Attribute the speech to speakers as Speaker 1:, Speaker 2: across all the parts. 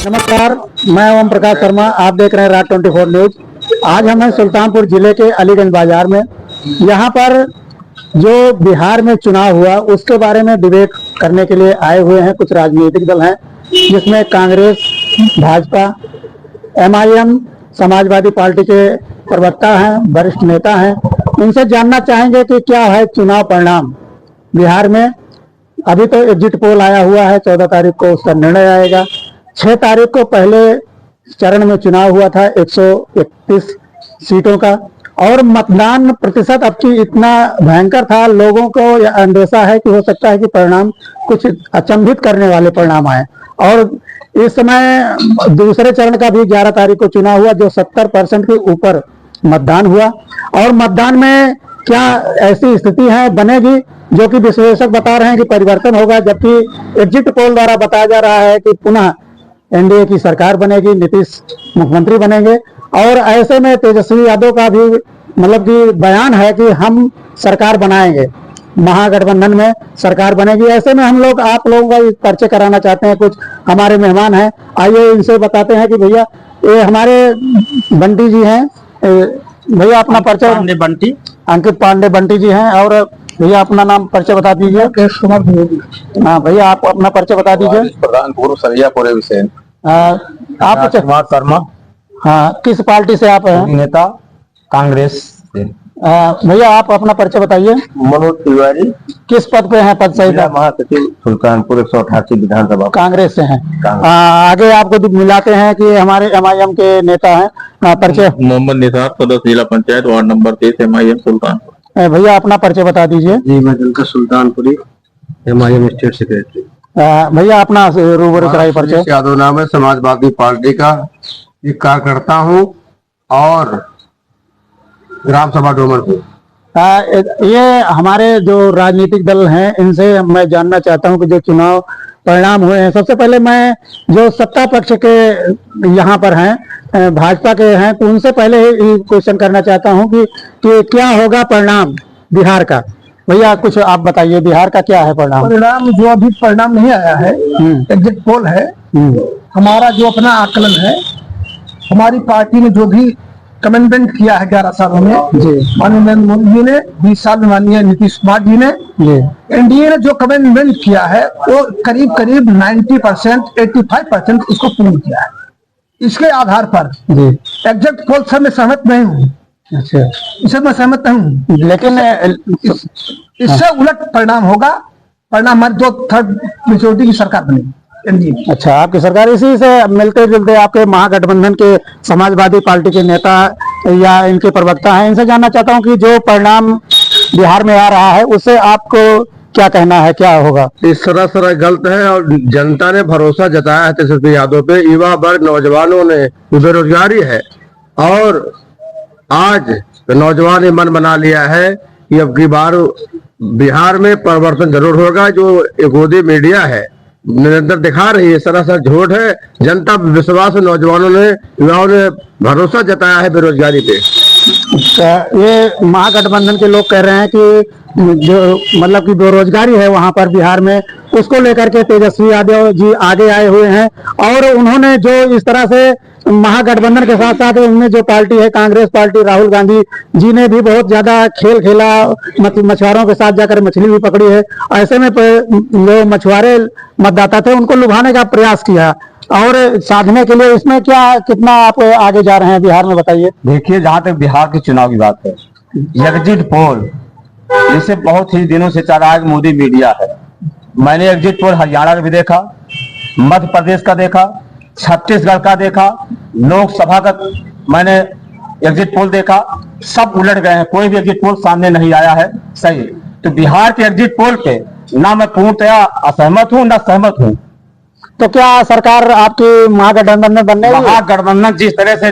Speaker 1: नमस्कार, मैं ओम प्रकाश शर्मा। आप देख रहे हैं राज 24 न्यूज। आज हम हैं सुल्तानपुर जिले के अलीगंज बाजार में। यहाँ पर जो बिहार में चुनाव हुआ उसके बारे में डिबेट करने के लिए आए हुए हैं कुछ राजनीतिक दल हैं, जिसमें कांग्रेस, भाजपा, MIM, समाजवादी पार्टी के प्रवक्ता हैं, वरिष्ठ नेता हैं। उनसे जानना चाहेंगे कि क्या है चुनाव परिणाम बिहार में। अभी तो एग्जिट पोल आया हुआ है, 14 तारीख को उसका निर्णय आएगा। 6 तारीख को पहले चरण में चुनाव हुआ था 131 सीटों का, और मतदान प्रतिशत अब की इतना भयंकर था, लोगों को यह अंदेशा है कि हो सकता है कि परिणाम कुछ अचंभित करने वाले परिणाम आए। और इस समय दूसरे चरण का भी 11 तारीख को चुनाव हुआ, जो 70% के ऊपर मतदान हुआ। और मतदान में क्या ऐसी स्थिति है बनेगी जो कि विश्लेषक बता रहे हैं कि परिवर्तन होगा, जबकि एग्जिट पोल द्वारा बताया जा रहा है कि पुनः NDA की सरकार बनेगी, नीतीश मुख्यमंत्री बनेंगे। और ऐसे में तेजस्वी यादव का भी मतलब कि बयान है कि हम सरकार बनाएंगे, महागठबंधन में सरकार बनेगी। ऐसे में हम लोग आप लोगों का परिचय कराना चाहते हैं। कुछ हमारे मेहमान हैं, आइए इनसे बताते हैं कि भैया ये हमारे बंटी जी हैं। भैया अपना परिचय।
Speaker 2: बंटी,
Speaker 1: अंकित पांडे बंटी जी हैं। और भैया अपना नाम परिचय बता दीजिए। हाँ भैया, आप अपना परिचय बता दीजिए।
Speaker 3: प्रधान पूर्व सरियापुर विषय
Speaker 1: आप
Speaker 2: कुमार शर्मा।
Speaker 1: हाँ, किस पार्टी से आप हैं?
Speaker 2: नेता कांग्रेस से।
Speaker 1: भैया आप अपना परिचय बताइए।
Speaker 3: मनोज तिवारी,
Speaker 1: किस पद पे हैं? पद सही था।
Speaker 3: महासचिव सुल्तानपुर 188 विधानसभा,
Speaker 1: कांग्रेस से हैं। आगे आपको मिलाते हैं कि हमारे MIM के नेता हैं। परिचय।
Speaker 4: मोहम्मद निसार, सदस्य जिला panchayat, ward number 23, MIM Sultanpur.
Speaker 1: भैया अपना परिचय बता दीजिए।
Speaker 3: जी मैं Dilkar Sultanpuri, MIM state secretary.
Speaker 1: भैया अपना रूबरू कराई परिचय।
Speaker 3: यादव नाम है, समाजवादी पार्टी का एक कार्यकर्ता हूँ और ग्राम सभा डोमरपुर।
Speaker 1: ये हमारे जो राजनीतिक दल हैं, इनसे मैं जानना चाहता हूं कि जो चुनाव परिणाम हुए हैं, सबसे पहले मैं जो सत्ता पक्ष के यहाँ पर हैं, भाजपा के हैं, तो उनसे पहले ही क्वेश्चन करना चाहता हूं कि क्या होगा परिणाम बिहार का। भैया कुछ आप बताइए, बिहार का क्या है परिणाम?
Speaker 5: परिणाम जो अभी परिणाम नहीं आया है, एग्जिट पोल है। हमारा जो अपना आकलन है, हमारी पार्टी ने जो भी कमेंटमेंट किया है 11 सालों में, माननीय नरेंद्र मोदी जी ने, 20 साल में माननीय नीतीश कुमार जी ने, NDA ने जो कमेंटमेंट किया है वो करीब करीब 90%, 85% इसको पूर्ण किया है। इसके आधार पर एग्जिट पोल से मैं सहमत नहीं हूँ।
Speaker 1: अच्छा,
Speaker 5: इससे मैं सहमत नहीं हूँ,
Speaker 1: लेकिन
Speaker 5: इससे उलट परिणाम होगा। परिणाम हमारी 2/3 मेजोरिटी की सरकार बनेगी।
Speaker 1: अच्छा, आपकी सरकार। इसी से मिलते जुलते आपके महागठबंधन के समाजवादी पार्टी के नेता या इनके प्रवक्ता हैं, इनसे जानना चाहता हूं कि जो परिणाम बिहार में आ रहा है उससे आपको क्या कहना है, क्या होगा?
Speaker 3: इस सरासर गलत है और जनता ने भरोसा जताया है तेजस्वी यादव पे। युवा वर्ग, नौजवानों ने बेरोजगारी है और आज नौजवान ने मन बना लिया है कि अब की बार बिहार में परिवर्तन जरूर होगा। जो एगोदी मीडिया है निरंतर दिखा रही है, सरासर झूठ है। जनता विश्वास, नौजवानों ने, युवाओं ने भरोसा जताया है बेरोजगारी पे।
Speaker 1: ये महागठबंधन के लोग कह रहे हैं कि जो मतलब कि बेरोजगारी है वहां पर बिहार में, उसको लेकर के तेजस्वी यादव जी आगे आए हुए हैं। और उन्होंने जो इस तरह से महागठबंधन के साथ साथ उनमें जो पार्टी है कांग्रेस पार्टी, राहुल गांधी जी ने भी बहुत ज्यादा खेल खेला, मछुआरों के साथ जाकर मछली भी पकड़ी है। ऐसे में जो मछुआरे मतदाता थे उनको लुभाने का प्रयास किया और साधने के लिए इसमें क्या कितना आप आगे जा रहे हैं बिहार में, बताइए।
Speaker 2: देखिए, जहाँ तक बिहार के चुनाव की बात है, एग्जिट पोल जिसे बहुत ही दिनों से चल रहा है मोदी मीडिया है। मैंने एग्जिट पोल हरियाणा का भी देखा, मध्य प्रदेश का देखा, छत्तीसगढ़ का देखा, लोकसभा का मैंने एग्जिट पोल देखा, सब उलट गए हैं। कोई भी एग्जिट पोल सामने नहीं आया है सही। तो बिहार के एग्जिट पोल पे ना मैं पूर्णतया असहमत हूँ ना सहमत हूँ।
Speaker 1: तो क्या सरकार आपकी महागठबंधन में बनने वाली है?
Speaker 2: महागठबंधन जिस तरह से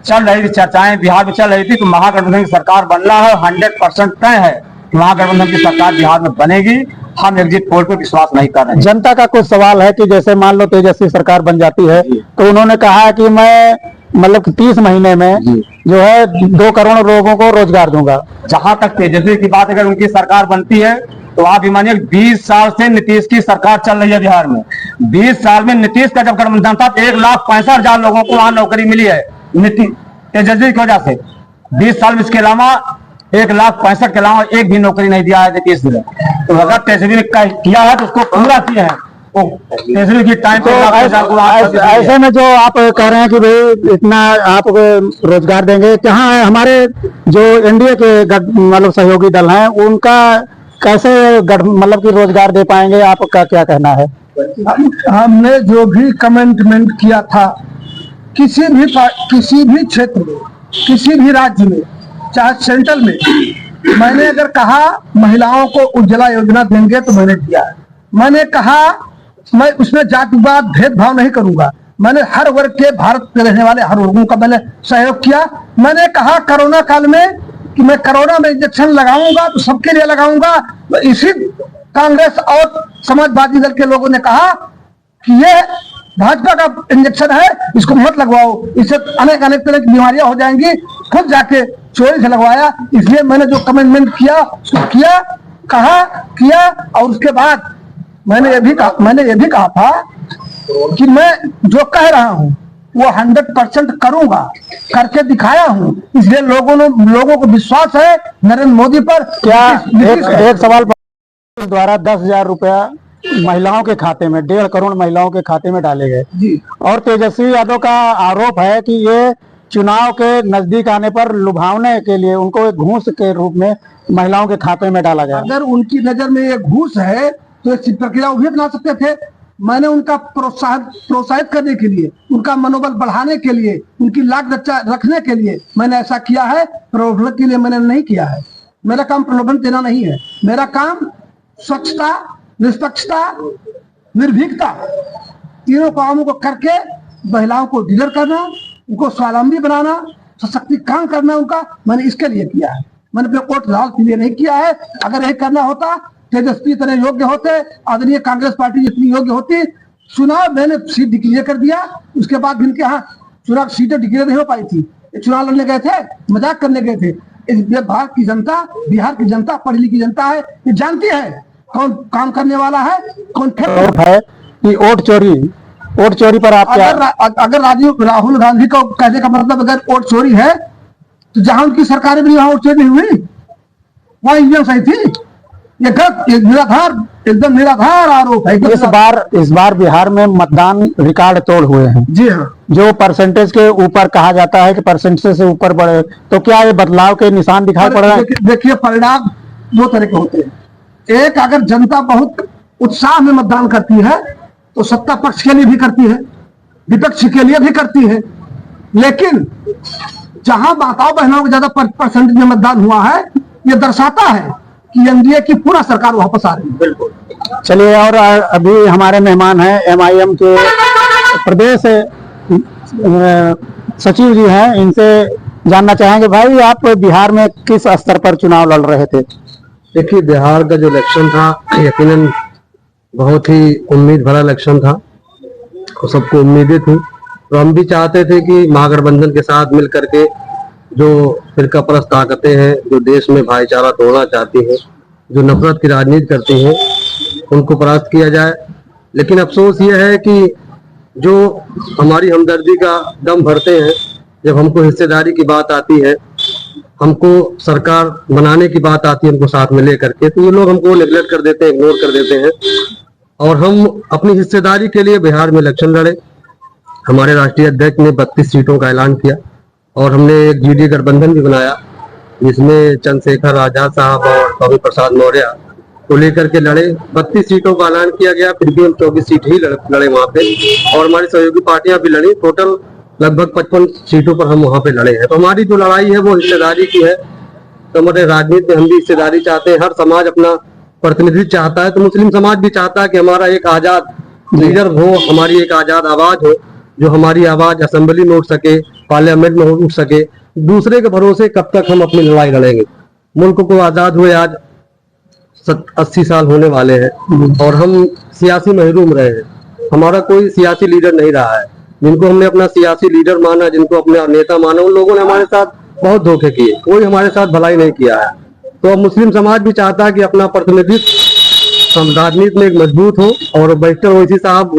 Speaker 2: चल रही थी, चर्चाएं बिहार में चल रही थी, तो महागठबंधन की सरकार बनना है। 100% तय है कि महागठबंधन की सरकार बिहार में बनेगी। हम एग्जिट पोल पे विश्वास नहीं कर रहे हैं।
Speaker 1: जनता का कुछ सवाल है कि जैसे मान लो तेजस्वी सरकार बन जाती है तो उन्होंने कहा है कि मैं मतलब 30 महीने में जो है 2 करोड़ लोगों को रोजगार दूंगा।
Speaker 2: जहां तक तेजस्वी की बात, अगर उनकी सरकार बनती है तो आप भी मानिए 20 साल से नीतीश की सरकार चल रही है बिहार में। 20 साल में नीतीश का जब गठबंधन था 1,65,000 लोगों को वहां नौकरी मिली है नीतीश तेजस्वी की वजह से। 20 साल में इसके अलावा 1,65,000 के अलावा एक भी नौकरी नहीं दिया है नीतीश ने। तो अगर तेजस्वी ने किया है तो उसको पूरा किया है। तेजस्वी की टाइम
Speaker 1: तो ऐसे में जो आप कह रहे हैं कि भाई इतना आप रोजगार देंगे, कहाँ है हमारे जो एनडीए के मतलब सहयोगी दल हैं उनका कैसे मतलब कि रोजगार दे पाएंगे, आपका क्या कहना है?
Speaker 5: हमने जो भी कमेंटमेंट किया था किसी भी क्षेत्र में, किसी भी राज्य में, चाहे सेंट्रल में, मैंने अगर कहा महिलाओं को उज्ज्वला योजना देंगे तो मैंने दिया। मैंने कहा मैं उसमें जातिवाद भेदभाव नहीं करूंगा। मैंने हर वर्ग के भारत में रहने वाले हर वर्गों का मैंने सहयोग किया। मैंने कहा कोरोना काल में कि मैं कोरोना में इंजेक्शन लगाऊंगा तो सबके लिए लगाऊंगा। इसी कांग्रेस और समाजवादी दल के लोगों ने कहा कि ये भाजपा का इंजेक्शन है, इसको मत लगवाओ, इससे अनेक तरह की बीमारियां हो जाएंगी। खुद जाके चोरी से लगवाया। इसलिए मैंने जो कमेंटमेंट किया उसको किया और उसके बाद मैंने ये भी कहा था कि मैं जो कह रहा हूं वो 100% करूंगा, करके दिखाया हूं। इसलिए लोगों को विश्वास है नरेंद्र मोदी पर।
Speaker 1: क्या एक सवाल द्वारा 10,000 रुपया महिलाओं के खाते में, 1.5 करोड़ महिलाओं के खाते में डाले गए
Speaker 5: जी।
Speaker 1: और तेजस्वी यादव का आरोप है कि ये चुनाव के नजदीक आने पर लुभावने के लिए उनको एक घूस के रूप में महिलाओं के खाते में डाला गया।
Speaker 5: अगर उनकी नजर में ये घूस है तो ऐसी प्रक्रिया वो भी अपना सकते थे। मैंने उनका प्रोत्साहित करने के लिए, उनका मनोबल बढ़ाने के लिए, उनकी लाख रखने के लिए मैंने ऐसा किया है। प्रलोभन के लिए मैंने नहीं किया है। मेरा काम प्रलोभन देना नहीं है। मेरा काम स्वच्छता, निष्पक्षता, निर्भीकता, तीनों कामों को करके महिलाओं को लीडर करना, उनको स्वावलंबी बनाना, सशक्तिकरण करना उनका, मैंने इसके लिए किया है। मैंने अपने वोट लाल के लिए नहीं किया है। अगर यही करना होता तेजस्वी इतने योग्य होते, आदरणीय कांग्रेस पार्टी जितनी योग्य होती। चुनाव मैंने सीट डिक्लेयर कर दिया, उसके बाद भी इनके यहाँ चुनाव सीटें डिक्लेयर नहीं हो पाई थी। चुनाव लड़ने गए थे, मजाक करने गए थे। भारत की जनता, बिहार की जनता पढ़ी लिखी जनता है, ये जानती है कौन काम करने वाला है, कौन
Speaker 1: है कि वोट चोरी पर आप
Speaker 5: अगर राहुल गांधी को कहने का मतलब अगर वोट चोरी है तो जहां उनकी सरकार भी वहां वोट चोरी हुई, वहां ईवीएम सही थी। ये एकदम निराधार आरोप है।
Speaker 1: इस बार बिहार में मतदान रिकॉर्ड तोड़ हुए हैं।
Speaker 5: जी हाँ।
Speaker 1: जो परसेंटेज के ऊपर कहा जाता है कि परसेंटेज से ऊपर बढ़े, तो क्या ये बदलाव के निशान दिखाई पड़ रहे हैं?
Speaker 5: देखिए परिणाम दो तरह के होते हैं। एक, अगर जनता बहुत उत्साह में मतदान करती है तो सत्ता पक्ष के लिए भी करती है, विपक्ष के लिए भी करती है। लेकिन जहां माताओं बहनों को ज्यादा परसेंटेज में मतदान हुआ है, ये दर्शाता है कि एनडीए की पूरा सरकार वापस आ रही है। बिल्कुल।
Speaker 1: चलिए, और अभी हमारे मेहमान हैं एमआईएम के प्रदेश सचिव जी हैं, इनसे जानना चाहेंगे भाई आप बिहार में किस स्तर पर चुनाव लड़ रहे थे?
Speaker 3: देखिए, बिहार का जो इलेक्शन था यकीनन बहुत ही उम्मीद भरा इलेक्शन था और सबको उम्मीदें थी। तो हम भी चाहते थे कि महागठबंधन के साथ मिल करके जो फिरका परस्त ताकतें हैं, जो देश में भाईचारा तोड़ना चाहती हैं, जो नफरत की राजनीति करती हैं, उनको परास्त किया जाए। लेकिन अफसोस ये है कि जो हमारी हमदर्दी का दम भरते हैं, जब हमको हिस्सेदारी की बात आती है, हमको सरकार बनाने की बात आती है, उनको साथ में ले करके, तो ये लोग हमको नेगलेक्ट कर देते हैं, इग्नोर कर देते हैं। और हम अपनी हिस्सेदारी के लिए बिहार में इलेक्शन लड़े। हमारे राष्ट्रीय अध्यक्ष ने 32 सीटों का ऐलान किया और हमने एक जीडी गठबंधन भी बनाया, जिसमें चंद्रशेखर आजाद साहब और स्वामी प्रसाद मौर्य को लेकर के लड़े। 32 सीटों का ऐलान किया गया, फिर भी हम 24 सीट ही लड़े वहां पे, और हमारी सहयोगी पार्टियां भी लड़ी। टोटल लगभग 55 सीटों पर हम वहां पे लड़े हैं। तो हमारी जो लड़ाई है वो हिस्सेदारी की है। तो हमारे राजनीति में हम भी हिस्सेदारी चाहते हैं। हर समाज अपना प्रतिनिधित्व चाहता है, तो मुस्लिम समाज भी चाहता है कि हमारा एक आजाद लीडर हो, हमारी एक आजाद आवाज हो, जो हमारी आवाज असेंबली में उठ सके, पार्लियामेंट में उठ सके। दूसरे के भरोसे कब तक हम अपनी लड़ाई लड़ेंगे? मुल्क को आजाद हुए आज 80 साल होने वाले हैं और हम सियासी महरूम रहे हैं। हमारा कोई सियासी लीडर नहीं रहा है। जिनको हमने अपना सियासी लीडर माना, जिनको अपने नेता माना, उन लोगों ने हमारे साथ बहुत धोखे किए, कोई हमारे साथ भलाई नहीं किया है। तो अब मुस्लिम समाज भी चाहता है कि अपना प्रतिनिधित्व राजनीति में एक मजबूत हो। और बैरिस्टर ओवैसी साहब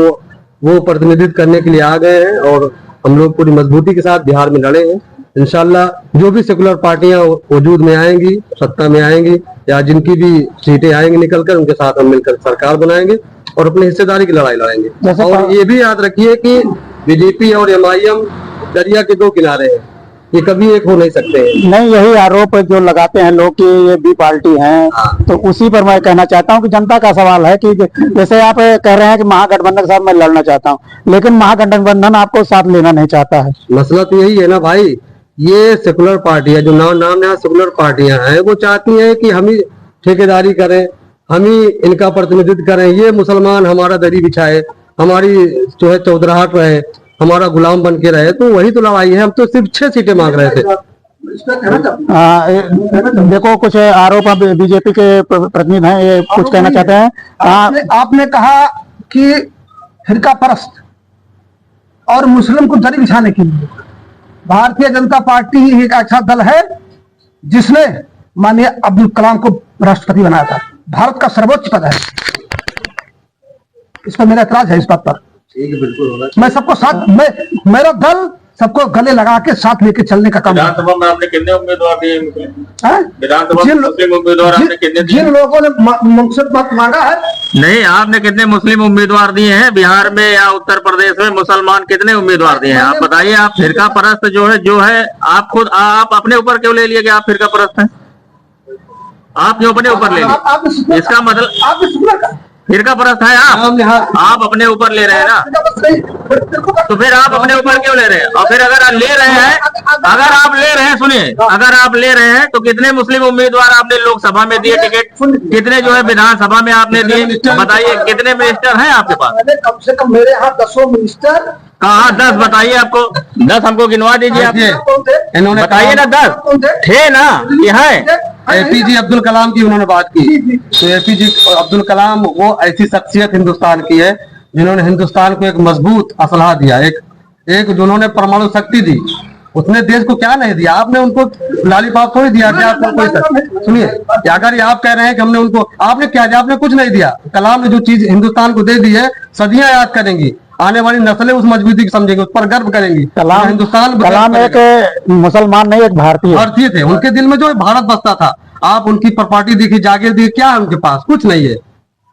Speaker 3: वो प्रतिनिधित्व करने के लिए आ गए हैं और हम लोग पूरी मजबूती के साथ बिहार में लड़े हैं। इंशाल्लाह जो भी सेकुलर पार्टियां वजूद में आएंगी, सत्ता में आएंगी या जिनकी भी सीटें आएंगी निकलकर, उनके साथ हम मिलकर सरकार बनाएंगे और अपनी हिस्सेदारी की लड़ाई लड़ेंगे। और ये भी याद रखिए कि बीजेपी और MIM दरिया के दो किनारे हैं, ये कभी एक हो नहीं सकते हैं।
Speaker 1: नहीं, यही आरोप जो लगाते हैं लोग कि ये बी पार्टी हैं, तो उसी पर मैं कहना चाहता हूं कि जनता का सवाल है कि जैसे आप कह रहे हैं कि महागठबंधन के साथ मैं लड़ना चाहता हूं, लेकिन महागठबंधन आपको साथ लेना नहीं चाहता है।
Speaker 3: मसला तो यही है ना भाई, ये सेकुलर पार्टियां जो नाम यहाँ सेकुलर पार्टियां हैं, वो चाहती हैं कि हम ही ठेकेदारी करें, हम ही इनका प्रतिनिधित्व करें, ये मुसलमान हमारा दरी बिछाए, हमारी जो है चौधराहट रहे, हमारा गुलाम बन के रहे। तो वही तो लड़ाई है। हम तो सिर्फ 6 सीटें मांग रहे थे।
Speaker 1: देखो, कुछ आरोप अब बीजेपी के प्रतिनिधि हैं, ये कुछ कहना चाहते हैं।
Speaker 5: आपने कहा कि फिरका परस्त और मुस्लिम को दरी बिछाने के लिए भारतीय जनता पार्टी ही एक ऐसा दल है जिसने माननीय अब्दुल कलाम को राष्ट्रपति बनाया था। भारत का सर्वोच्च पद है। इस पर मेरा ऐतराज है, इस बात पर।
Speaker 3: बिल्कुल,
Speaker 5: मैं सबको साथ, मेरा दल सबको गले लगा के साथ लेके चलने का काम।
Speaker 4: विधानसभा में आपने कितने उम्मीदवार दिए? विधानसभा में मुस्लिम उम्मीदवार आपने कितने दिए?
Speaker 5: जिन लोगों ने मुझसे मत मांगा है।
Speaker 4: नहीं, आपने कितने मुस्लिम उम्मीदवार दिए हैं बिहार में या उत्तर प्रदेश में? मुसलमान कितने उम्मीदवार दिए हैं आप बताइए। आप फिरका परस्त जो है आप खुद आप अपने ऊपर क्यों ले लिए कि आप फिरका परस्त हैं? आप क्यों अपने ऊपर ले लिए? इसका मतलब फिरका परस्त है आप अपने ऊपर ले रहे हैं ना, तो फिर आप अपने ऊपर क्यों ले रहे हैं? और फिर अगर आप ले रहे हैं सुनिए, अगर आप ले रहे हैं तो कितने मुस्लिम उम्मीदवार आपने लोकसभा में दिए टिकट? कितने जो है विधानसभा में आपने दिए? बताइए कितने मिनिस्टर हैं आपके पास?
Speaker 5: कम से कम मेरे यहाँ 10 मिनिस्टर।
Speaker 4: कहाँ 10? बताइए, आपको 10 हमको गिनवा दीजिए आप। इन्होंने बताइए ना 10 थे ना, ये है।
Speaker 3: APJ अब्दुल कलाम की उन्होंने बात की, तो APJ अब्दुल कलाम वो ऐसी शख्सियत हिंदुस्तान की है जिन्होंने हिंदुस्तान को एक मजबूत असलहा दिया, एक जिन्होंने परमाणु शक्ति दी। उसने देश को क्या नहीं दिया? आपने उनको लॉलीपॉप थोड़ी दिया कि आपको कोई सुनिए, अगर आप कह रहे हैं कि हमने उनको, आपने क्या दिया? आपने कुछ नहीं दिया। कलाम ने जो चीज हिंदुस्तान को दे दी है, सदियां याद करेंगी, आने वाली नस्लें उस मजबूती को समझेंगे, उस पर गर्व करेंगी।
Speaker 1: कलाम एक मुसलमान नहीं, एक भारतीय
Speaker 3: थे। उनके दिल में जो भारत बसता था। आप उनकी प्रॉपर्टी देखिए, जागीर देखिए, क्या है उनके पास? कुछ नहीं है।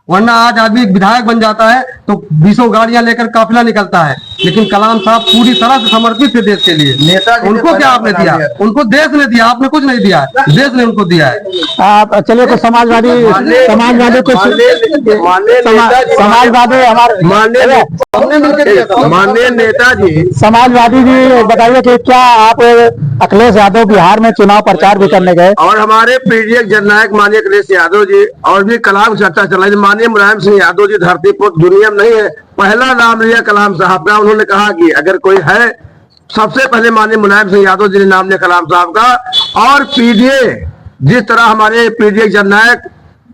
Speaker 3: वरना आज आदमी एक विधायक बन जाता है तो 20 गाड़ियां लेकर काफिला निकलता है, लेकिन कलाम साहब पूरी तरह से समर्पित थे देश के लिए। नेता उनको क्या आपने दिया? उनको देश ने दिया, आपने कुछ नहीं दिया है, देश ने उनको दिया है।
Speaker 1: आप चलिए, कुछ समाजवादी कुछ समाजवादी हमारे
Speaker 3: माननीय नेताजी,
Speaker 1: समाजवादी जी बताइए कि क्या आप अखिलेश यादव बिहार में चुनाव प्रचार भी करने गए?
Speaker 3: और हमारे पीडीएफ जननायक माननीय अखिलेश यादव जी और भी कलाम चर्चा चलाई। माननीय मुलायम सिंह यादव जी धरती पर दुनिया में नहीं है, पहला नाम लिया कलाम साहब का। उन्होंने कहा कि अगर कोई है, सबसे पहले माननीय मुलायम सिंह यादव जी ने नाम लिया कलाम साहब का। और पीडीए जिस तरह हमारे पीडीएफ जननायक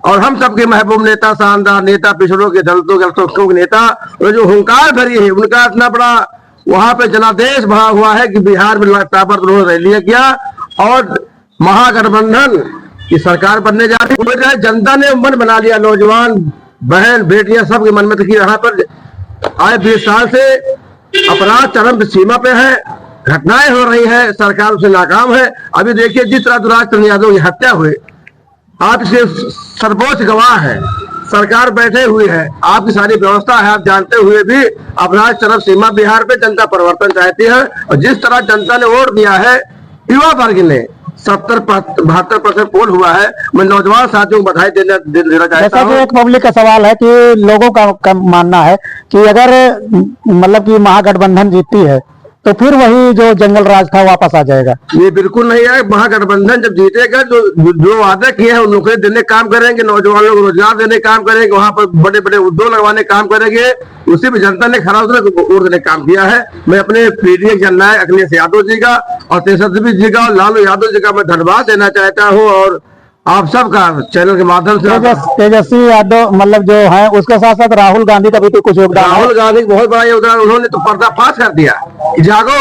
Speaker 3: और हम सबके महबूब नेता, शानदार नेता, पिछड़ों के दलितों के अल्पसंख्यकों के नेता, और जो हुंकार भरी है, उनका इतना बड़ा वहां पे जनादेश भरा हुआ है कि बिहार में लगातार उन्होंने रैलियां किया और महागठबंधन की सरकार बनने जा रही है। जनता ने मन बना लिया, नौजवान बहन बेटियां सबके मन में। देखिए यहाँ पर आए 20 साल से अपराध चरम सीमा पे है, घटनाएं हो रही है, सरकार उसे नाकाम है। अभी देखिए जिस तरह दुराज चंद्र यादव की हत्या हुई, आप इसके सर्वोच्च गवाह है, सरकार बैठे हुई है, आपकी सारी व्यवस्था है, आप जानते हुए भी अपराध चरम सीमा। बिहार पे जनता परिवर्तन चाहती है और जिस तरह जनता ने वोट दिया है, युवा वर्ग ने 70-72% पोल हुआ है। मैं नौजवान साथियों को बधाई देना चाहता हूँ।
Speaker 1: एक पब्लिक का सवाल है कि लोगों का मानना है कि अगर मतलब कि महागठबंधन जीतती है तो फिर वही जो जंगल राज था वापस आ जाएगा।
Speaker 3: ये बिल्कुल नहीं है। महागठबंधन जब जीतेगा जो वादे किए हैं, नौकरी देने काम करेंगे, नौजवानों को रोजगार देने काम करेंगे, वहां पर बड़े बड़े उद्योग लगवाने काम करेंगे, उसी में जनता ने खरा उतरने काम किया है। मैं अपने पीडीएफ जननायक अखिलेश यादव जी का और तेजस्वी जी का और लालू यादव जी का मैं धन्यवाद देना चाहता हूँ और आप सबका चैनल के माध्यम से।
Speaker 1: तेजस्वी यादव मतलब जो है, उसके साथ साथ राहुल गांधी का भी तो कुछ योगदान।
Speaker 3: राहुल गांधी बहुत बड़ा योगदान, उन्होंने तो पर्दाफाश कर दिया, जागो,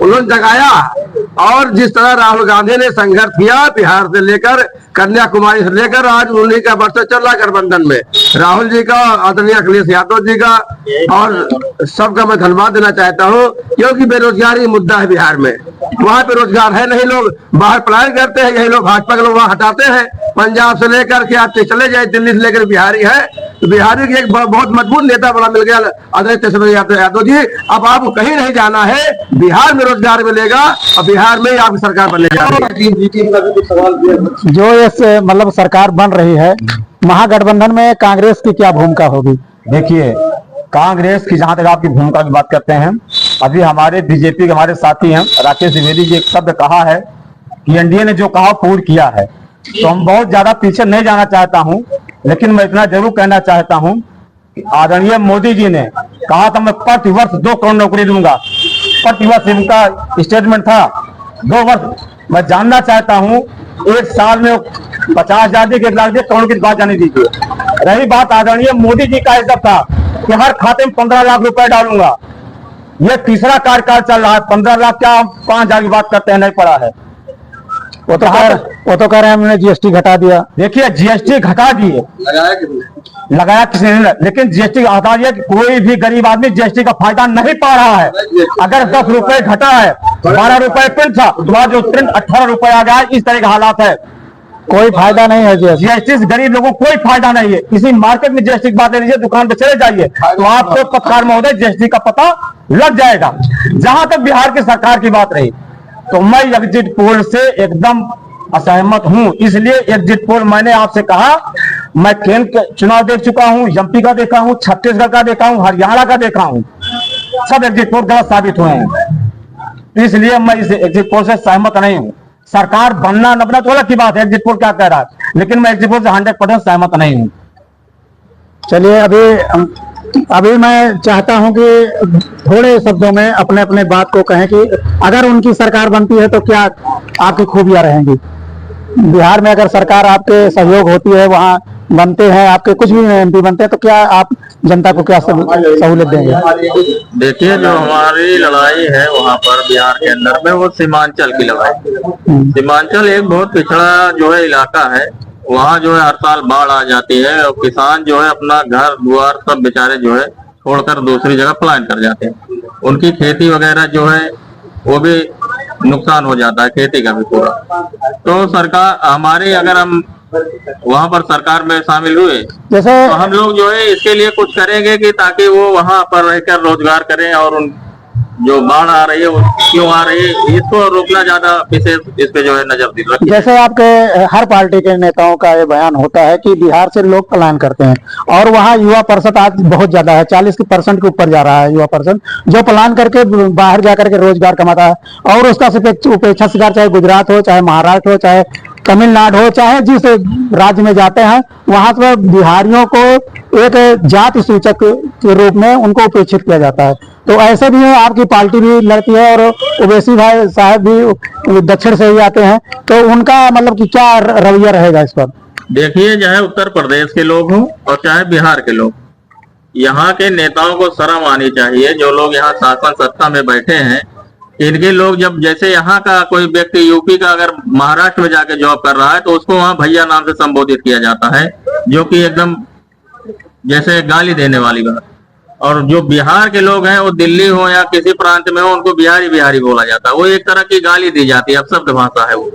Speaker 3: उन्होंने जगाया। और जिस तरह राहुल गांधी ने संघर्ष किया बिहार से लेकर कन्याकुमारी से लेकर आज उन्हीं का वर्ष चल रहा है गठबंधन में। राहुल जी का, आदरणीय अखिलेश यादव जी का और सबका मैं धन्यवाद देना चाहता हूँ, क्योंकि बेरोजगारी मुद्दा है बिहार में। वहाँ पे रोजगार है नहीं, लोग बाहर पलायन करते हैं, यही लोग भाजपा के लोग वहाँ हटाते हैं। पंजाब से लेकर के आप चले जाए, दिल्ली से लेकर बिहारी है, तो बिहारी की एक बहुत मजबूत नेता बड़ा मिल गया आदरणीय तेजस्वी यादव जी। अब आपको कहीं नहीं जाना है, बिहार में रोजगार मिलेगा और बिहार में ही आपकी सरकार बनने जा रही है।
Speaker 1: जो इस मतलब सरकार बन रही है, महागठबंधन में कांग्रेस की क्या भूमिका होगी?
Speaker 2: देखिए, कांग्रेस की जहां तक आपकी भूमिका की बात करते हैं, अभी हमारे बीजेपी के हमारे साथी हैं राकेश द्विवेदी जी, एक शब्द कहा है कि एनडीए ने जो कहा पूर्ण किया है। तो हम बहुत ज्यादा पीछे नहीं जाना चाहता हूं, लेकिन मैं इतना जरूर कहना चाहता हूं कि आदरणीय मोदी जी ने कहा था मैं प्रति वर्ष 2 करोड़ नौकरी दूंगा। प्रति वर्ष इनका स्टेटमेंट था 2 वर्ष। मैं जानना चाहता हूं, एक साल में 50,000 1 लाख करोड़ की बात जाने दीजिए। रही बात आदरणीय मोदी जी का हिसाब था कि हर खाते में 15 लाख रुपए डालूंगा। ये तीसरा कार्यकाल चल रहा है, 15 लाख क्या 5,000 की बात करते हैं, नहीं पड़ा है।
Speaker 1: वो तो कह रहे हैं हमने जीएसटी घटा दिया।
Speaker 2: देखिए, जीएसटी घटा दिए, लगाया किसी ने, लेकिन जीएसटी हटा दिया कि कोई भी गरीब आदमी जीएसटी का फायदा नहीं पा रहा है। अगर 10 रुपए घटा है, 12 रुपए प्रिंट था, तो आज जो प्रिंट 18 रुपए आ गया, इस तरह के हालात है।
Speaker 1: कोई फायदा नहीं है
Speaker 2: जीएसटी से गरीब लोगों को कोई फायदा नहीं है। किसी मार्केट में जीएसटी की बात ले लीजिए, दुकान पे चले जाइए तो आपको पत्रकार महोदय जीएसटी का पता लग जाएगा। जहां तक बिहार की सरकार की बात रही, तो मैं एग्जिट पोल से एकदम असहमत हूं। इसलिए एग्जिट पोल मैंने आपसे कहा, मैं केंद्र के चुनाव देख चुका हूं, एमपी का देखा हूं, छत्तीसगढ़ का देखा हूं, हरियाणा का देखा हूं, सब एग्जिट पोल गलत साबित हुए हैं। इसलिए मैं इस एग्जिट पोल से सहमत नहीं हूं। सरकार बनना न बनना तो अलग की बात है, एग्जिट पोल क्या कह रहा है, लेकिन मैं एग्जिट पोल से 100% सहमत नहीं हूं।
Speaker 1: चलिए, अभी मैं चाहता हूं कि थोड़े शब्दों में अपने अपने बात को कहें कि अगर उनकी सरकार बनती है तो क्या आपकी खूबियां रहेंगी। बिहार में अगर सरकार आपके सहयोग होती है, वहाँ बनते हैं आपके कुछ भी एमपी बनते हैं, तो क्या आप जनता को क्या सहूलियत देंगे?
Speaker 4: देखिए, जो हमारी लड़ाई है वहाँ पर बिहार के अंदर में, वो सीमांचल की लड़ाई। सीमांचल एक बहुत पिछड़ा जो है इलाका है, वहाँ जो है हर साल बाढ़ आ जाती है और किसान जो है अपना घर द्वार सब बेचारे जो है छोड़कर दूसरी जगह पलायन कर जाते हैं। उनकी खेती वगैरह जो है वो भी नुकसान हो जाता है, खेती का भी पूरा। तो सरकार हमारी, अगर हम वहाँ पर सरकार में शामिल हुए
Speaker 1: जैसे
Speaker 4: तो हम लोग जो है इसके लिए कुछ करेंगे कि ताकि वो वहाँ पर रहकर रोजगार करें, और उन जो बाढ़ आ रही है वो क्यों आ रही है इसको रोकना ज्यादा विशेष इस पे जो है नजर रखें।
Speaker 1: जैसे आपके हर पार्टी के नेताओं का ये बयान होता है कि बिहार से लोग पलायन करते हैं, और वहाँ युवा प्रतिशत आज बहुत ज्यादा है, 40% के ऊपर जा रहा है युवा प्रतिशत, जो पलायन करके बाहर जा करके रोजगार कमाता है। और उसका सिर्फ उपेक्षा शिकार, चाहे गुजरात हो, चाहे महाराष्ट्र हो, चाहे तमिलनाडु हो, चाहे जिस राज्य में जाते हैं, वहां पर बिहारियों को एक जाति सूचक के रूप में उनको उपेक्षित किया जाता है। तो ऐसे भी है, आपकी पार्टी भी लड़ती है और ओवैसी भाई साहब भी दक्षिण से ही आते हैं, तो उनका मतलब कि क्या रवैया रहेगा इस पर?
Speaker 4: देखिए, चाहे उत्तर प्रदेश के लोग हों और चाहे बिहार के लोग, यहाँ के नेताओं को शर्म आनी चाहिए। जो लोग यहाँ शासन सत्ता में बैठे हैं, इनके लोग जब, जैसे यहाँ का कोई व्यक्ति यूपी का अगर महाराष्ट्र में जाके जॉब कर रहा है तो उसको वहाँ भैया नाम से संबोधित किया जाता है, जो कि एकदम जैसे गाली देने वाली बात। और जो बिहार के लोग हैं, वो दिल्ली हो या किसी प्रांत में हो, उनको बिहारी बिहारी बोला जाता है, वो एक तरह की गाली दी जाती है, अपशब्द भाषा है वो।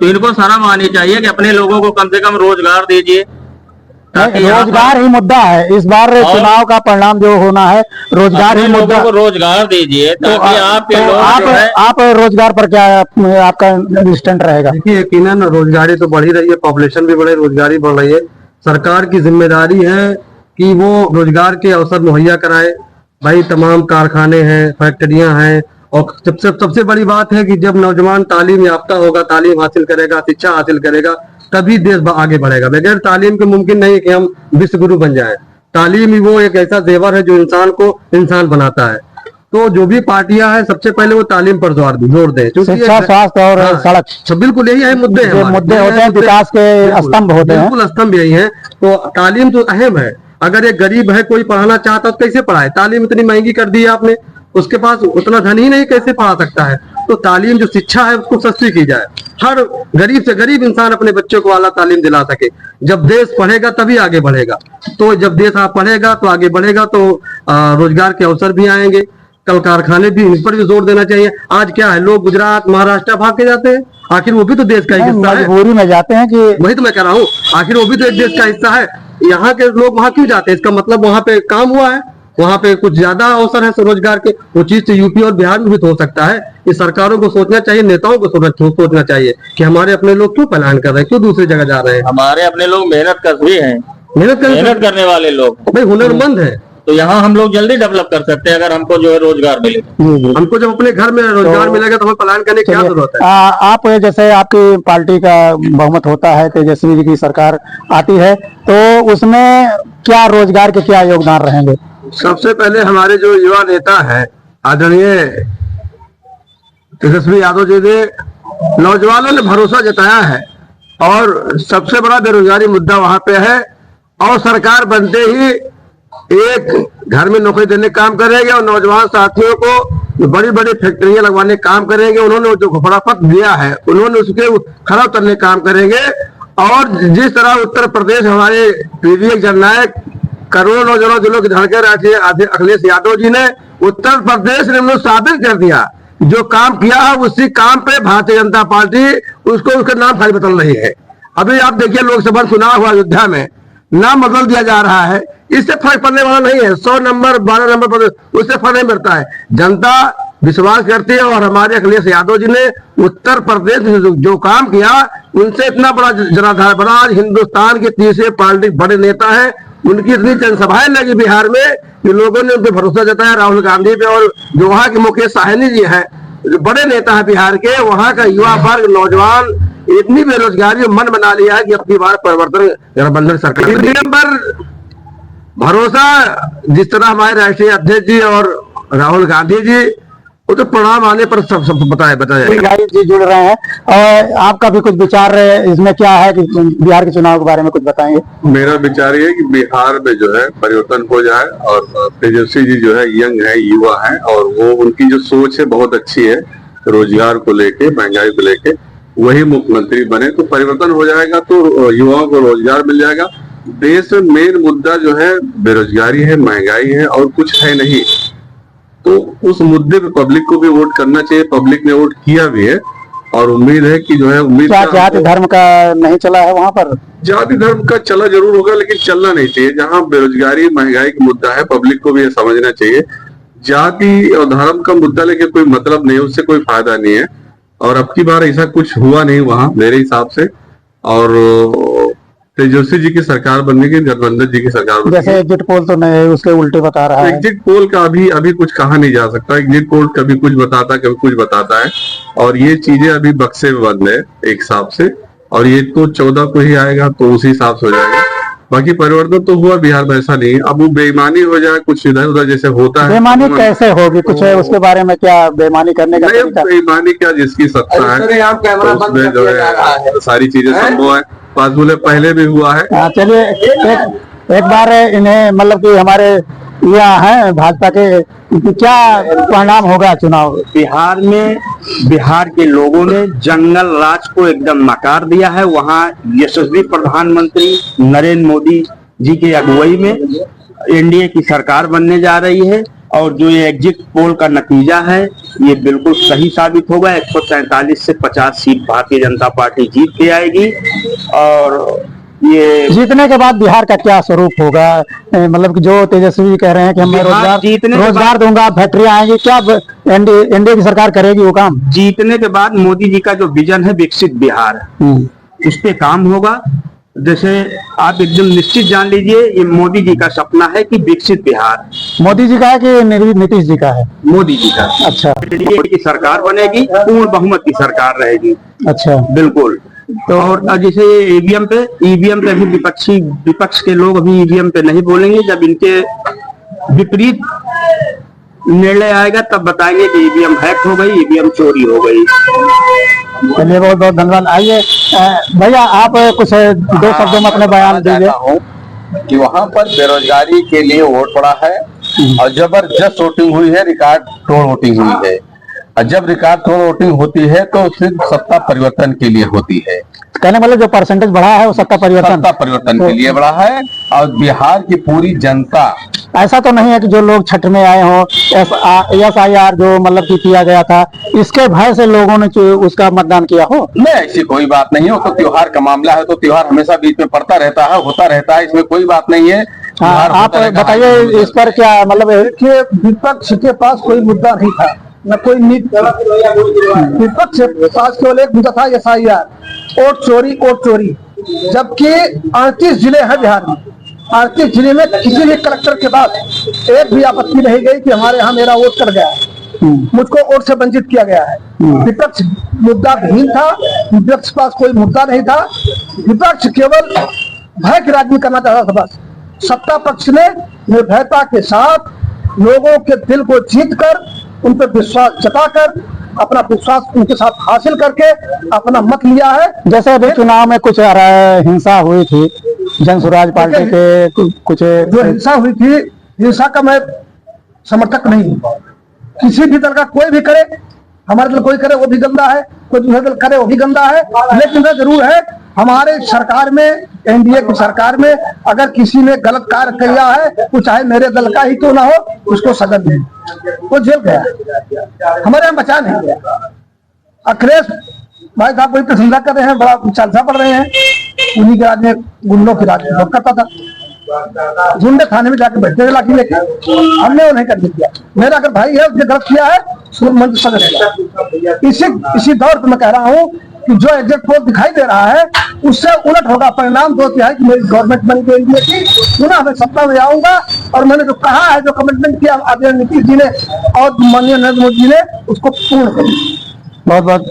Speaker 4: तो इनको शर्म आनी चाहिए कि अपने लोगों को कम से कम रोजगार दीजिए।
Speaker 1: रोजगार ही मुद्दा है इस बार चुनाव का परिणाम जो होना है, रोजगार ही मुद्दा।
Speaker 4: को रोजगार दीजिए ताकि आपके लोग जो है,
Speaker 1: आप रोजगार पर क्या आपका स्टैंड रहेगा?
Speaker 3: देखिए, यकीनन रोजगारी तो बढ़ ही रही है, पॉपुलेशन भी बढ़े, रोजगारी बढ़ रही है। सरकार की जिम्मेदारी है कि वो रोजगार के अवसर मुहैया कराए। भाई, तमाम कारखाने हैं, फैक्ट्रियां हैं, और सबसे बड़ी बात है कि जब नौजवान तालीम याफ्ता होगा, तालीम हासिल करेगा, शिक्षा हासिल करेगा, तभी देश आगे बढ़ेगा। बगैर तालीम के मुमकिन नहीं है कि हम विश्व गुरु बन जाएं। तालीम ही वो एक ऐसा जेवर है जो इंसान को इंसान बनाता है। तो जो भी पार्टियां हैं, सबसे पहले वो तालीम पर जोर दें।
Speaker 1: शिक्षा, स्वास्थ्य और सड़क,
Speaker 3: बिल्कुल यही है मुद्दे हैं,
Speaker 1: मुद्दे होते हैं, विकास के स्तंभ होते हैं।
Speaker 3: बिल्कुल स्तंभ यही है। तो तालीम तो अहम है। अगर एक गरीब है, कोई पढ़ाना चाहता है तो कैसे पढ़ाए? तालीम इतनी महंगी कर दी है आपने, उसके पास उतना धन ही नहीं, कैसे पढ़ा सकता है? तो तालीम जो शिक्षा है उसको सस्ती की जाए, हर गरीब से गरीब इंसान अपने बच्चों को आला तालीम दिला सके। जब देश पढ़ेगा तभी आगे बढ़ेगा, तो जब देश पढ़ेगा तो आगे बढ़ेगा, तो रोजगार के अवसर भी आएंगे, कल कारखाने भी, इस पर भी जोर देना चाहिए। आज क्या है, लोग गुजरात महाराष्ट्र भाग के जाते हैं, आखिर वो भी तो देश का एक हिस्सा है।
Speaker 1: मजबूरी में जाते हैं कि
Speaker 3: वही तो मैं कह रहा हूँ, आखिर वो भी तो एक देश का हिस्सा है। यहाँ के लोग वहाँ क्यों जाते हैं? इसका मतलब वहाँ पे काम हुआ है, वहाँ पे कुछ ज्यादा अवसर है रोजगार के। वो चीज तो यूपी और बिहार में भी तो हो सकता है। ये सरकारों को सोचना चाहिए, नेताओं को सोचना चाहिए कि हमारे अपने लोग क्यों पलायन कर रहे हैं, क्यों दूसरी जगह जा रहे हैं।
Speaker 4: हमारे अपने लोग मेहनत कर भी हैं, मेहनत करने वाले लोग
Speaker 3: भाई हुनरमंद है,
Speaker 4: तो यहाँ हम लोग जल्दी डेवलप कर सकते हैं अगर हमको जो है रोजगार मिले।
Speaker 3: हमको जब अपने घर में रोजगार मिलेगा तो हमें पलायन करने की क्या जरूरत है।
Speaker 1: आप जैसे आपकी पार्टी का बहुमत होता है, तेजस्वी जी की सरकार आती है, तो उसमें क्या रोजगार के क्या योगदान रहेंगे?
Speaker 3: सबसे पहले हमारे जो युवा नेता है आदरणीय तेजस्वी यादव जी ने नौजवानों ने भरोसा जताया है, और सबसे बड़ा बेरोजगारी मुद्दा वहां पे है। और सरकार बनते ही एक घर में नौकरी देने का काम करेंगे, और नौजवान साथियों को बड़ी बड़ी फैक्ट्रियां लगवाने का काम करेंगे। उन्होंने जो घोषणापत्र दिया है, उन्होंने उसके खरा उतरने का काम करेंगे। और जिस तरह उत्तर प्रदेश हमारे प्रिय जननायक करोड़ों नौजवानों दिलों की धड़कन रखे अखिलेश यादव जी ने, उत्तर प्रदेश ने उन्हें साबित कर दिया, जो काम किया है उसी काम पे भारतीय जनता पार्टी उसको उसका नाम खाली बदल रही है। अभी आप देखिए लोकसभा चुनाव हुआ अयोध्या में, नाम बदल दिया जा रहा है, इससे फर्क पड़ने वाला नहीं है। 100 नंबर 12 नंबर पर उससे फर्क नहीं पड़ता है। जनता विश्वास करती है, और हमारे अखिलेश यादव जी ने उत्तर प्रदेश में जो काम किया, उनसे इतना बड़ा जनाधार बना। आज हिंदुस्तान के तीसरे पार्टी बड़े नेता है, उनकी इतनी जनसभाएं लगी बिहार में कि लोगों ने उन पर भरोसा जताया, राहुल गांधी पे। और जो वहाँ के मुकेश साहनी जी हैं, जो बड़े नेता है बिहार के, वहाँ का युवा वर्ग नौजवान इतनी बेरोजगारी मन बना लिया है कि अपनी बार परिवर्तन गठबंधन सरकार पर भरोसा। जिस तरह हमारे राष्ट्रीय अध्यक्ष जी और राहुल गांधी जी, वो तो परिणाम आने पर सब बताया
Speaker 1: जी जुड़ रहे हैं, और आपका भी कुछ विचार इसमें क्या है कि बिहार के चुनाव के बारे में कुछ बताएंगे?
Speaker 6: मेरा विचार ये है कि बिहार में जो है परिवर्तन हो जाए, और तेजस्वी जी जो है यंग है, युवा है, और वो उनकी जो सोच है बहुत अच्छी है, रोजगार को लेके, महंगाई को लेके, वही मुख्यमंत्री बने तो परिवर्तन हो जाएगा, तो युवाओं को रोजगार मिल जाएगा। देश में मेन मुद्दा जो है बेरोजगारी है, महंगाई है, और कुछ है नहीं। तो उस मुद्दे पे पब्लिक को भी वोट करना चाहिए। पब्लिक ने वोट किया भी है, और उम्मीद है कि जो है
Speaker 1: क्या जाति धर्म का नहीं चला है वहाँ पर?
Speaker 6: जाति धर्म का चला जरूर होगा, लेकिन चलना नहीं चाहिए। जहाँ बेरोजगारी महंगाई का मुद्दा है, पब्लिक को भी ये समझना चाहिए। जाति और धर्म का मुद्दा लेके कोई मतलब नहीं है, उससे कोई फायदा नहीं है। और अब की बार ऐसा कुछ हुआ नहीं वहाँ मेरे हिसाब से। और तेजस्वी जी की सरकार बनने की, गठबंधन जी की सरकार
Speaker 1: जैसे एग्जिट पोल तो नहीं, उसके उल्टे बता रहा है।
Speaker 6: एग्जिट पोल का अभी कुछ कहा नहीं जा सकता। एग्जिट पोल कभी कुछ बताता है, कभी कुछ बताता है, और ये चीजें अभी बक्से में बंद है एक हिसाब से। और ये तो 14 को ही आएगा, तो उसी हिसाब से हो जाएगा। बाकी परिवर्तन तो हुआ बिहार में, ऐसा नहीं। अब वो बेईमानी हो जाए कुछ इधर उधर जैसे होता है।
Speaker 1: बेईमानी कैसे होगी, कुछ है उसके बारे में? क्या बेईमानी करने का तरीका?
Speaker 6: बेईमानी क्या, जिसकी सत्ता है तो उसमें जो है सारी चीजें संभव है। पॉसिबल पहले भी हुआ है।
Speaker 1: चलिए एक बार इन्हें, मतलब कि हमारे यहाँ है भाजपा के, क्या परिणाम होगा चुनाव?
Speaker 2: बिहार में बिहार के लोगों ने जंगल राज को एकदम नकार दिया है। वहाँ यशस्वी प्रधानमंत्री नरेंद्र मोदी जी की अगुवाई में एनडीए की सरकार बनने जा रही है, और जो ये एग्जिट पोल का नतीजा है ये बिल्कुल सही साबित होगा। 143 से 50 सीट भारतीय जनता पार्टी जीत के आएगी। और ये
Speaker 1: जीतने के बाद बिहार का क्या स्वरूप होगा? मतलब कि जो तेजस्वी कह रहे हैं कि हम रोजगार दूंगा, फैक्ट्रियां आएंगी, क्या एनडीए की सरकार करेगी वो काम?
Speaker 2: जीतने के बाद मोदी जी का जो विजन है विकसित बिहार, उस पे काम होगा। जैसे आप एकदम निश्चित जान लीजिए, ये मोदी जी का सपना है कि विकसित बिहार।
Speaker 1: मोदी जी का है कि नीतीश जी का है?
Speaker 2: मोदी जी का। अच्छा, एनडीए की सरकार बनेगी, पूर्ण बहुमत की सरकार रहेगी।
Speaker 1: अच्छा,
Speaker 2: बिल्कुल। तो और जैसे ईवीएम पे भी विपक्ष के लोग अभी ईवीएम पे नहीं बोलेंगे। जब इनके विपरीत निर्णय आएगा तब बताएंगे कि ईवीएम हैक हो गई, ईवीएम चोरी हो गई।
Speaker 1: चलिए, बहुत बहुत धन्यवाद। आइए भैया, आप कुछ 2 शब्दों में अपने बयान दीजिए।
Speaker 3: कि वहाँ पर बेरोजगारी के लिए वोट पड़ा है, और जबरदस्त वोटिंग हुई है, रिकॉर्ड तोड़ वोटिंग हुई है।
Speaker 6: और जब रिकॉर्ड थ्रू वोटिंग होती है तो सिर्फ सत्ता परिवर्तन के लिए होती है।
Speaker 1: कहने मतलब जो परसेंटेज बढ़ा है वो सत्ता परिवर्तन
Speaker 6: के लिए बढ़ा है। और बिहार की पूरी जनता,
Speaker 1: ऐसा तो नहीं है कि जो लोग छठ में आए हो SIR जो मतलब कि किया गया था, इसके भय से लोगों ने उसका मतदान किया हो?
Speaker 6: नहीं, ऐसी कोई बात नहीं है। वो तो त्योहार का मामला है, तो त्योहार हमेशा बीच में पड़ता रहता है, होता रहता है, इसमें कोई बात नहीं है।
Speaker 1: हाँ, आप बताइए इस पर क्या मतलब है?
Speaker 5: देखिए, विपक्ष के पास कोई मुद्दा नहीं था, न कोई नीति। विपक्ष के पास केवल एक मुद्दा था, SIR, वोट चोरी। जबकि 38 जिले हैं बिहार में, 38 जिले में किसी भी कलेक्टर के पास एक भी आपत्ति नहीं गई कि हमारे यहाँ मेरा वोट कट गया है, मुझको वोट से वंचित किया गया है। विपक्ष मुद्दा विहीन था, विपक्ष के पास कोई मुद्दा नहीं था। विपक्ष केवल भय की राजनीति करना चाहता था बस। सत्ता पक्ष ने निर्भयता के साथ लोगों के दिल को जीतकर, उन पर विश्वास जताकर, अपना विश्वास उनके साथ हासिल करके अपना मत लिया है।
Speaker 1: जैसे अभी चुनाव में कुछ हिंसा हुई थी, जन स्वराज पार्टी के कुछ
Speaker 5: जो हिंसा हुई थी, हिंसा का मैं समर्थक नहीं हूँ। किसी भी दल का कोई भी करे, हमारे दल कोई करे वो भी गंदा है, कोई दूसरा दल करे वो भी गंदा है। लेकिन वह जरूर है, हमारे सरकार में, NDA की सरकार में अगर किसी ने गलत कार्य किया है, वो चाहे मेरे दल का ही क्यों ना हो, उसको सजा दे। वो जेल गया, हमारे यहाँ बचा नहीं गया। अखिलेश भाई साहब वही प्रशंसा कर रहे हैं, बड़ा चर्चा पढ़ रहे हैं, उन्हीं के राज में गुंडों की राज करता था। गुंडे थाने में जाके बैठते थे लाठी लेके, हमने वो नहीं करने दिया। मेरा अगर भाई है, उसने गलत किया है, मंच सजा। इसी दौर पर मैं कह रहा हूँ कि जो एग्जिट पोल दिखाई दे रहा है, उससे उलट होगा परिणाम। 2/3 की मेरी गवर्नमेंट बन गई की, पुनः मैं सत्ता में आऊंगा, और मैंने जो कहा है, जो कमिटमेंट किया आदरणीय नीतीश जी ने और माननीय नरेंद्र मोदी जी ने, उसको पूर्ण करेंगे।
Speaker 3: बहुत बहुत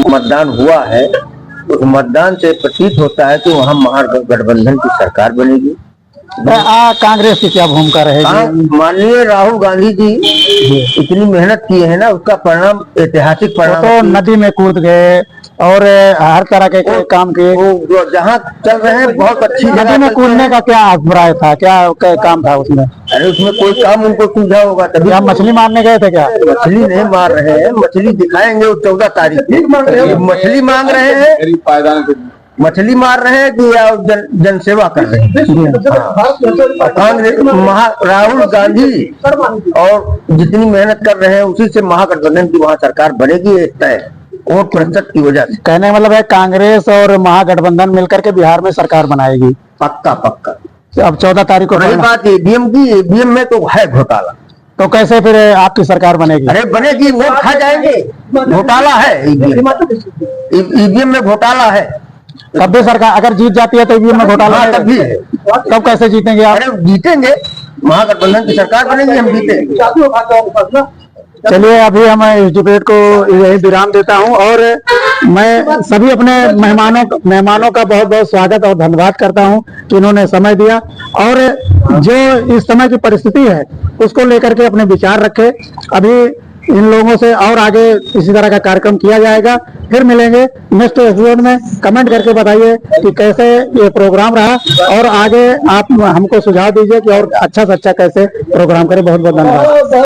Speaker 3: मतदान हुआ है, उस मतदान से प्रतीत होता है कि वहाँ महागठबंधन की सरकार बनेगी।
Speaker 1: कांग्रेस की क्या भूमिका रहेगी?
Speaker 3: माननीय राहुल गांधी जी इतनी मेहनत की है ना, उसका परिणाम ऐतिहासिक परिणाम।
Speaker 1: तो नदी में कूद गए और हर तरह के काम किए,
Speaker 3: वो जहाँ चल रहे हैं बहुत अच्छी
Speaker 1: नदी में कूदने का क्या अभिप्राय था, क्या काम था उसमें?
Speaker 3: अरे उसमें कोई काम उनको सूझा होगा तभी।
Speaker 1: आप मछली मारने गए थे क्या?
Speaker 3: मछली नहीं मार रहे हैं, मछली दिखाएंगे वो 14 तारीख को। मछली मांग रहे हैं, मछली मार रहे हैं कि या जनसेवा कर रहे हैं। कांग्रेस राहुल गांधी और जितनी मेहनत कर रहे हैं, उसी से महागठबंधन की वहाँ सरकार बनेगी, एक तय वोट प्रतिशत की वजह से।
Speaker 1: कहने मतलब है कांग्रेस और महागठबंधन मिलकर के बिहार में सरकार बनाएगी,
Speaker 3: पक्का।
Speaker 1: अब 14 तारीख को
Speaker 3: रही बात EVM की, EVM में तो है घोटाला,
Speaker 1: तो कैसे फिर आपकी सरकार बनेगी?
Speaker 3: अरे बनेगी, वोट खा जाएंगे, घोटाला है। EVM में घोटाला है।
Speaker 1: तब भी सरकार अगर जीत जाती है तो EVM में घोटाला है,
Speaker 3: तब भी है।
Speaker 1: तब कैसे जीतेंगे आप?
Speaker 3: अरे जीतेंगे, महागठबंधन की सरकार बनेगी, हम जीतेंगे।
Speaker 1: चलिए, अभी हम इस डिबेट को यही विराम देता हूं, और मैं सभी अपने मेहमानों का बहुत बहुत स्वागत और धन्यवाद करता हूं कि इन्होंने समय दिया, और जो इस समय की परिस्थिति है उसको लेकर के अपने विचार रखे। अभी इन लोगों से और आगे इसी तरह का कार्यक्रम किया जाएगा। फिर मिलेंगे नेक्स्ट एपिसोड में। कमेंट करके बताइए कि कैसे ये प्रोग्राम रहा, और आगे आप हमको सुझाव दीजिए कि और अच्छा से अच्छा कैसे प्रोग्राम करें। बहुत बहुत धन्यवाद।